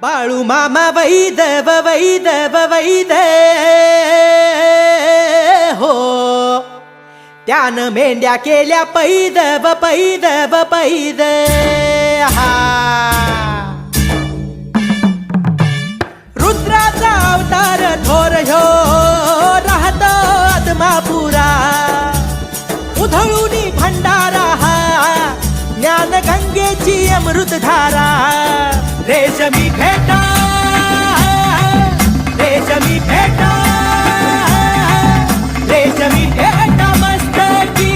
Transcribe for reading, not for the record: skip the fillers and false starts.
बाळू मामा वैदव वैदव वैद हो, त्यानं मेंढ्या केल्या पैदव पैदव पैद हा. रुद्राचा अवतार थोर ह्यो राहतो आदमापुरा, उधळूनी भंडारा हा ज्ञान गंगेची अमृतधारा. रेशमी फेटा रेशमी फेटा रेशमी फेटा मस्तकी